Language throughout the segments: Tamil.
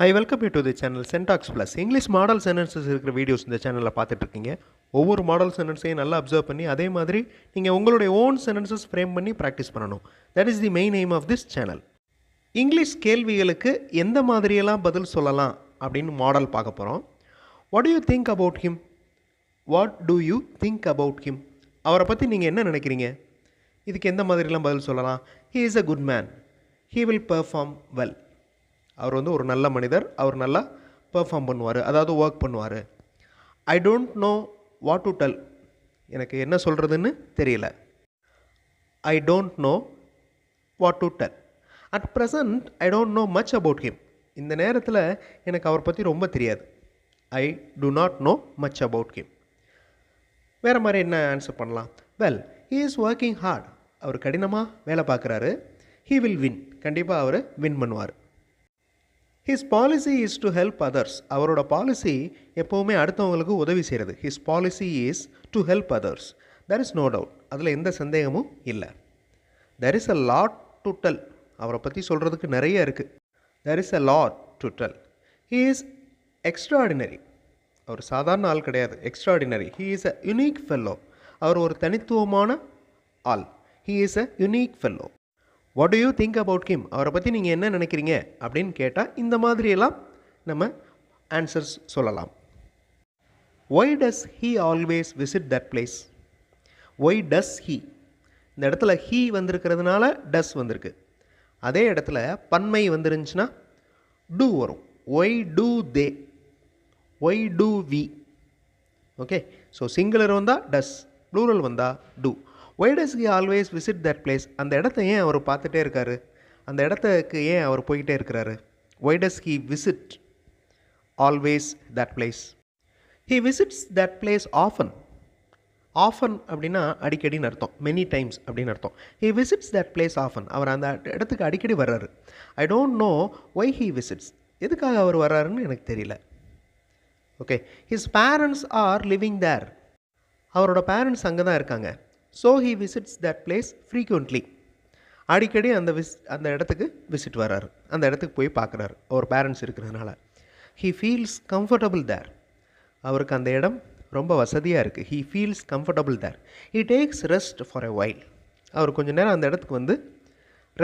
I welcome you to the channel Syntax Plus. English model sentences இருக்கிற வீடியோஸ் இந்த சேனலில் பார்த்துட்ருக்கீங்க. ஒவ்வொரு மாடல் சென்டென்ஸையும் நல்லா அப்சர்வ் பண்ணி அதே மாதிரி நீங்கள் உங்களுடைய ஓன் சென்டென்சஸ் ஃப்ரேம் பண்ணி ப்ராக்டிஸ் பண்ணணும். That is the main aim of this channel. English கேள்விகளுக்கு எந்த மாதிரியெல்லாம் பதில் சொல்லலாம் அப்படின்னு மாடல் பார்க்க போகிறோம். What do you think about him? What do you think about him? அவரை பற்றி நீங்கள் என்ன நினைக்கிறீங்க? இதுக்கு எந்த மாதிரிலாம் பதில் சொல்லலாம்? He is a good man. He will perform well. அவர் வந்து ஒரு நல்ல மனிதர், அவர் நல்லா பெர்ஃபார்ம் பண்ணுவார், அதாவது ஒர்க் பண்ணுவார். I don't know what to tell. எனக்கு என்ன சொல்கிறதுன்னு தெரியல. I don't know what to tell. At present I don't know much about him. இந்த நேரத்தில் எனக்கு அவர் பற்றி ரொம்ப தெரியாது. I do not know much about him. வேறு மாதிரி என்ன ஆன்சர் பண்ணலாம்? Well, he is working hard. அவர் கடினமாக வேலை பார்க்குறாரு. He will win. கண்டிப்பாக அவர் வின் பண்ணுவார். His policy is to help others. அவரோட பாலிசி எப்போவுமே அடுத்தவங்களுக்கு உதவி செய்கிறது. His policy is to help others. There is no doubt. அதில் எந்த சந்தேகமும் இல்லை. There is a lot to tell. அவரை பற்றி சொல்கிறதுக்கு நிறைய இருக்குது. There is a lot to tell. He is extraordinary. அவர் சாதாரண ஆள் கிடையாது, extraordinary. He is a unique fellow. அவர் ஒரு தனித்துவமான ஆள். He is a unique fellow. What do you think about him? அவரை பற்றி நீங்கள் என்ன நினைக்கிறீங்க அப்படின்னு கேட்டால் இந்த மாதிரியெல்லாம் நம்ம ஆன்சர்ஸ் சொல்லலாம். Why does he always visit that place? Why does he? இந்த இடத்துல ஹீ வந்திருக்கிறதுனால டஸ் வந்திருக்கு. அதே இடத்துல பன்மை வந்துருந்துச்சுன்னா டூ வரும். Why do they, why do we. Okay, so singular வந்தால் டஸ், ப்ளூரல் வந்தால் do. Why does he always visit that place? அந்த இடத்த ஏன் அவர் பார்த்துட்டே இருக்காரு? அந்த இடத்துக்கு ஏன் அவர் போய்கிட்டே இருக்கிறாரு? Why does he visit always that place? He visits that place often. Often அப்படின்னா அடிக்கடின்னு அர்த்தம், மெனி டைம்ஸ் அப்படின்னு அர்த்தம். He visits that place often. அவர் அந்த இடத்துக்கு அடிக்கடி வர்றாரு. I don't know why he visits. எதுக்காக அவர் வர்றாருன்னு எனக்கு தெரியல. Okay, his parents are living there. அவரோட பேரண்ட்ஸ் அங்கே தான் இருக்காங்க. So he visits that place frequently. அடிக்கடி அந்த இடத்துக்கு விசிட் வர்றாரு, அந்த இடத்துக்கு போய் பார்க்குறாரு அவர் பேரண்ட்ஸ் இருக்கிறதுனால. He feels comfortable there. அவருக்கு அந்த இடம் ரொம்ப வசதியாக இருக்குது. He feels comfortable there. He takes rest for a while. அவர் கொஞ்சம் நேரம் அந்த இடத்துக்கு வந்து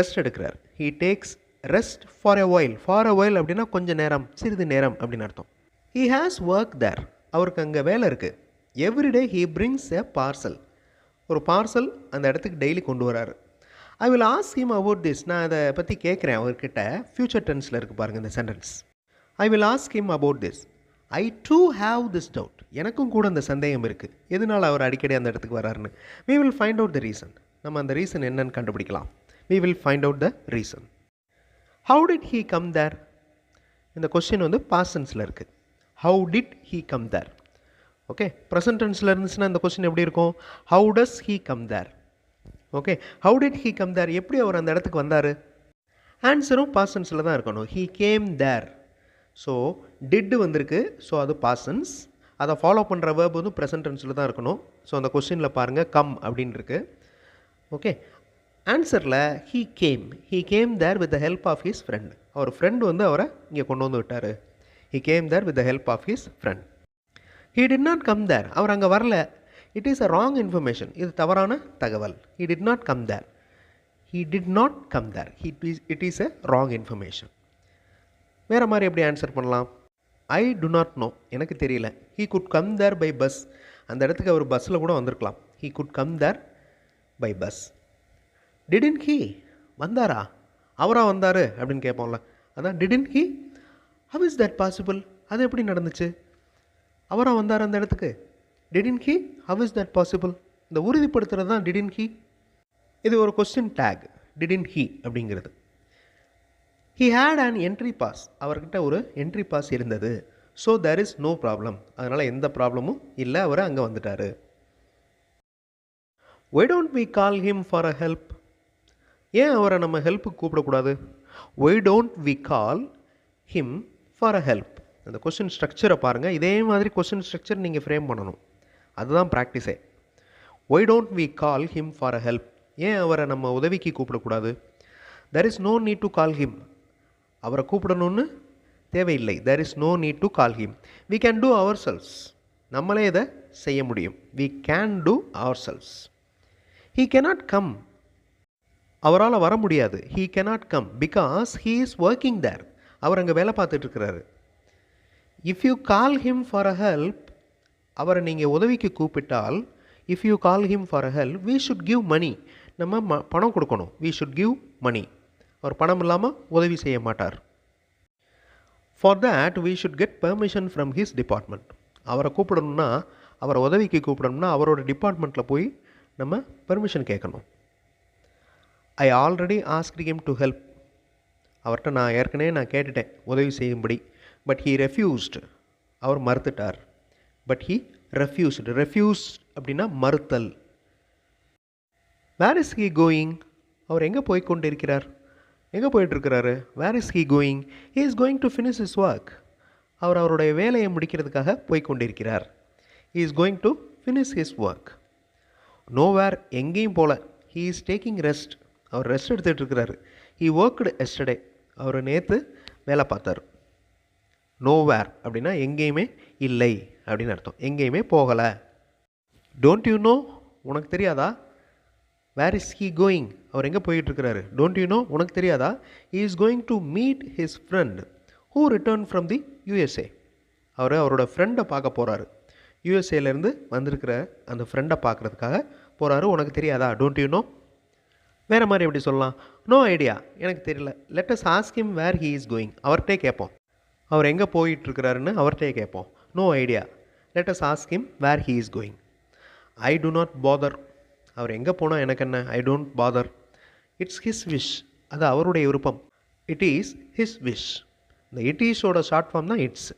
ரெஸ்ட் எடுக்கிறார். He takes rest for a while. For a while அப்படின்னா கொஞ்சம் நேரம், சிறிது நேரம் அப்படின்னு அர்த்தம். He has work there. அவருக்கு அங்கே வேலை இருக்குது. Everyday he brings a parcel. ஒரு பார்சல் அந்த இடத்துக்கு டெய்லி கொண்டு வராரு. I will ask him about this. நான் அதை பற்றி கேட்குறேன் அவர்கிட்ட. ஃப்யூச்சர் டென்ஸில் இருக்குது பாருங்கள் இந்த sentence. I will ask him about this. I do have this doubt. எனக்கும் கூட அந்த சந்தேகம் இருக்குது, எதனால் அவர் அடிக்கடி அந்த இடத்துக்கு வராருன்னு. We will find out the reason. நம்ம அந்த ரீசன் என்னன்னு கண்டுபிடிக்கலாம். We will find out the reason. How did he come there? இந்த கொஸ்டின் வந்து பாஸ்ட் டென்ஸில் இருக்குது. How did he come there? Okay, present டென்ஸில் இருந்துச்சுன்னா இந்த கொஸ்டின் எப்படி இருக்கும்? How does he come there? Okay, how did he come there? எப்படி அவர் அந்த இடத்துக்கு வந்தார்? ஆன்சரும் பாஸ்ட் டென்ஸில் தான் இருக்கணும். He came there. So did வந்திருக்கு, ஸோ அது பாஸ்ட் டென்ஸ். அதை ஃபாலோ பண்ணுற வேர்ப் வந்து ப்ரெசன்ட் டென்ஸில் தான் இருக்கணும். ஸோ அந்த கொஸ்டினில் பாருங்கள் கம் அப்படின்னு இருக்கு. ஓகே, ஆன்சரில் he came there with the help of his friend. அவர் ஃப்ரெண்டு வந்து அவரை இங்கே கொண்டு வந்து விட்டார். He came there with the help of his friend. He did not come there. அவர் அங்கே வரல. It is a wrong information. இது தவறான தகவல். He did not come there. He did not come there. It is a wrong information. வேறு மாதிரி எப்படி ஆன்சர் பண்ணலாம்? ஐ டு நாட் நோ. எனக்கு தெரியல. He could come there by bus. அந்த இடத்துக்கு அவர் பஸ்ஸில் கூட வந்திருக்கலாம். He could come there by bus. Didn't he? வந்தாரா? அவராக வந்தார் அப்படின்னு கேட்போம்ல, அதான் didn't he? How is that possible? அது எப்படி நடந்துச்சு? அவராக வந்தார் அந்த இடத்துக்கு. Didn't he? How is that possible? இந்த உறுதிப்படுத்துறது தான் டிடின் ஹீ. இது ஒரு கொஸ்டின் டேக், டிடின் ஹீ அப்படிங்கிறது. He had an entry pass. அவர்கிட்ட ஒரு என்ட்ரி பாஸ் இருந்தது. So there is no problem. அதனால் எந்த ப்ராப்ளமும் இல்லை, அவர் அங்கே வந்துட்டார். Why don't we call him for a help? ஏன் அவரை நம்ம ஹெல்ப்புக்கு கூப்பிடக்கூடாது? Why don't we call him for a help? அந்த கொஸ்டின் ஸ்ட்ரக்சரை பாருங்கள். இதே மாதிரி கொஸ்டின் ஸ்ட்ரக்சர் நீங்கள் ஃப்ரேம் பண்ணணும். அதுதான் ப்ராக்டிஸே. Why don't we call him for a help? ஏன் அவரை நம்ம உதவிக்கு கூப்பிடக்கூடாது? There is no need to call him. அவரை கூப்பிடணும்னு தேவையில்லை. there is no need to call him. we can do ourselves. நம்மளே இதை செய்ய முடியும். we can do ourselves. he cannot come. அவரால் வர முடியாது. he cannot come because he is working there. அவர் அங்கே வேலை பார்த்துட்டு இருக்கிறாரு. if you call him for a help, அவரை நீங்கள் உதவிக்கு கூப்பிட்டால், if you call him for a help, we should give money. நம்ம பணம் கொடுக்கணும். we should give money. அவர் பணம் இல்லாமல் உதவி செய்ய மாட்டார். for that we should get permission from his department. அவரை கூப்பிடணும்னா, அவரை உதவிக்கு கூப்பிடணும்னா அவரோட டிபார்ட்மெண்ட்டில் போய் நம்ம பெர்மிஷன் கேட்கணும். I already asked him to help. அவர்கிட்ட நான் ஏற்கனவே கேட்டுட்டேன் உதவி செய்யும்படி. but he refused. Our மறுத்துட்டார். but he refused. refuse அப்படின்னா மறுத்தல். where is he going? அவர் எங்கே போய் கொண்டிருக்கிறார்? எங்கே போயிட்டுருக்கிறாரு? where is he going? he is going to finish his work. அவர் அவருடைய வேலையை முடிக்கிறதுக்காக போய் கொண்டிருக்கிறார். he is going to finish his work. nowhere, எங்கேயும் போல. he is taking rest. அவர் ரெஸ்ட் எடுத்துகிட்டு இருக்கிறாரு. he worked yesterday. அவர் நேற்று வேலை பார்த்தார். nowhere அப்படின்னா எங்கேயுமே இல்லை அப்படின்னு அர்த்தம். எங்கேயுமே போகலை. don't you know? உனக்கு தெரியாதா? where is he going? அவர் எங்கே போயிட்டுருக்கிறாரு? don't you know? உனக்கு தெரியாதா? he is going to meet his friend who returned from the USA. அவர் அவரோட ஃப்ரெண்டை பார்க்க போகிறாரு. யூஎஸ்ஏலேருந்து வந்திருக்கிற அந்த ஃப்ரெண்டை பார்க்குறதுக்காக போகிறாரு. உனக்கு தெரியாதா? don't you know? வேறு மாதிரி எப்படி சொல்லலாம்? நோ ஐடியா, எனக்கு தெரியல. let us ask him where he is going. அவர்கிட்டே கேட்போம். அவர் எங்கே போயிட்டுருக்கிறாருன்னு அவர்கிட்டே கேட்போம். No idea, let us ask him where he is going. I do not bother. அவர் எங்கே போனால் எனக்கு என்ன? I don't bother. it's his wish. அது அவருடைய விருப்பம். it is his wish. இந்த it is-ஓட ஷார்ட் ஃபார்ம் தான் it's.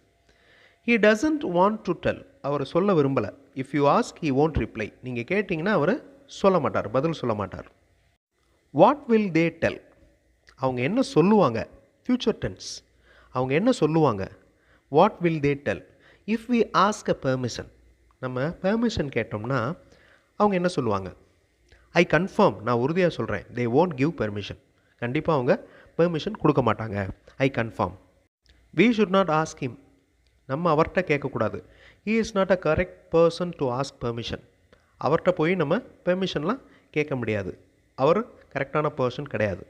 he doesn't want to tell. அவர் சொல்ல விரும்பலை. if you ask, he won't reply. நீங்கள் கேட்டிங்கன்னா அவர் சொல்ல மாட்டார், பதில் சொல்ல மாட்டார். what will they tell? அவங்க என்ன சொல்லுவாங்க? future tense. அவங்க என்ன சொல்லுவாங்க? what will they tell? if we ask a permission, நம்ம பெர்மிஷன் கேட்டோம்னா அவங்க என்ன சொல்லுவாங்க? I confirm. நான் உறுதியாக சொல்கிறேன். they won't give permission. கண்டிப்பாக அவங்க பெர்மிஷன் கொடுக்க மாட்டாங்க. I confirm. we should not ask him. நம்ம அவர்கிட்ட கேட்கக்கூடாது. he is not a correct person to ask permission. அவர்கிட்ட போய் நம்ம பெர்மிஷன்லாம் கேட்க முடியாது. அவர் கரெக்டான பர்சன் கிடையாது.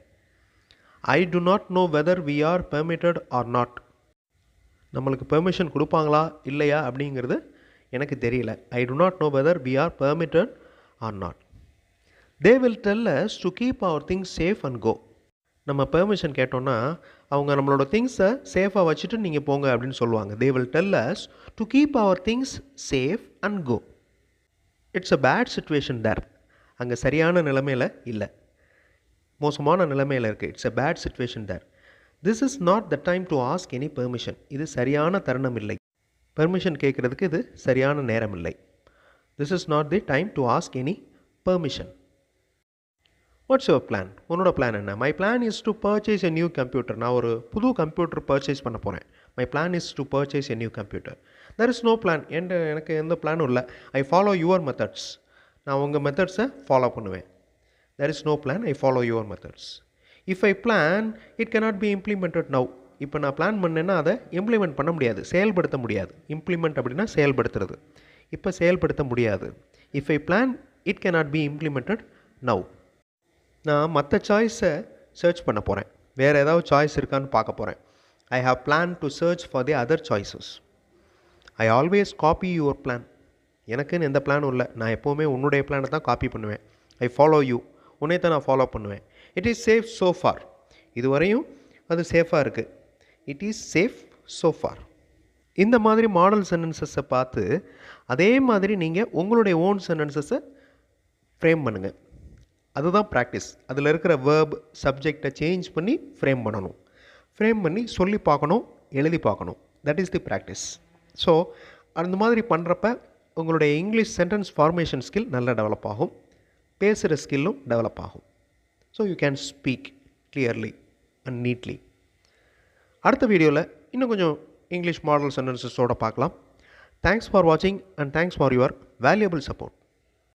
I do not know whether we are permitted or not. நம்மளுக்கு பெர்மிஷன் கொடுப்பாங்களா இல்லையா அப்படிங்கிறது எனக்கு தெரியல. I do not know whether we are permitted or not. they will tell us to keep our things safe and go. நம்ம பெர்மிஷன் கேட்டோன்னா அவங்க நம்மளோட திங்ஸை சேஃபாக வச்சுட்டு நீங்கள் போங்க அப்படின்னு சொல்லுவாங்க. they will tell us to keep our things safe and go. it's a bad situation there. அங்கே சரியான நிலைமையில் இல்லை, மோசமான நிலைமையில் இருக்குது. It's a bad situation there. this is not the time to ask any permission. இது சரியான தருணம் இல்லை. பெர்மிஷன் கேட்குறதுக்கு இது சரியான நேரம் இல்லை. this is not the time to ask any permission. what's your plan? உன்னோட பிளான் என்ன? my plan is to purchase a new computer. நான் ஒரு புது கம்ப்யூட்டர் பர்ச்சேஸ் பண்ண போகிறேன். my plan is to purchase a new computer. there is no plan. எனக்கு எந்த பிளானும் இல்லை. I follow your methods. நான் உங்கள் மெத்தட்ஸை ஃபாலோ பண்ணுவேன். there is no plan. I follow your methods. if I plan, it cannot be implemented now. இப்போ நான் பிளான் பண்ணேன்னா அதை இம்ப்ளிமெண்ட் பண்ண முடியாது, செயல்படுத்த முடியாது. இம்ப்ளிமெண்ட் அப்படின்னா செயல்படுத்துறது. இப்போ செயல்படுத்த முடியாது. if I plan, it cannot be implemented now. நான் மற்ற சாய்ஸை சர்ச் பண்ண போகிறேன். வேறு ஏதாவது சாய்ஸ் இருக்கான்னு பார்க்க போகிறேன். I have planned to search for the other choices. I always copy your plan. எனக்குன்னு எந்த பிளானும் இல்லை. நான் எப்போவுமே உன்னுடைய பிளானை தான் காப்பி பண்ணுவேன். I follow you. உன்னை தான் நான் ஃபாலோ பண்ணுவேன். it is safe so far. இதுவரையும் அது சேஃபாக இருக்குது. it is safe so far. இந்த மாதிரி மாடல் சென்டென்சஸை பார்த்து அதே மாதிரி நீங்கள் உங்களுடைய ஓன் சென்டென்சஸை ஃப்ரேம் பண்ணுங்கள். அதுதான் ப்ராக்டிஸ். அதில் இருக்கிற வேர்ப் சப்ஜெக்டை சேஞ்ச் பண்ணி ஃப்ரேம் பண்ணணும். ஃப்ரேம் பண்ணி சொல்லி பார்க்கணும், எழுதி பார்க்கணும். That is the practice. So அந்த மாதிரி பண்ணுறப்ப உங்களுடைய இங்கிலீஷ் சென்டென்ஸ் ஃபார்மேஷன் ஸ்கில் நல்லா டெவலப் ஆகும், பேசுகிற ஸ்கில்லும் டெவலப் ஆகும். So you can speak clearly and neatly. அடுத்த வீடியோவில் இன்னும் கொஞ்சம் இங்கிலீஷ் மாடல் சென்டென்சஸோடு பார்க்கலாம். தேங்க்ஸ் ஃபார் வாட்சிங் and thanks for your valuable support.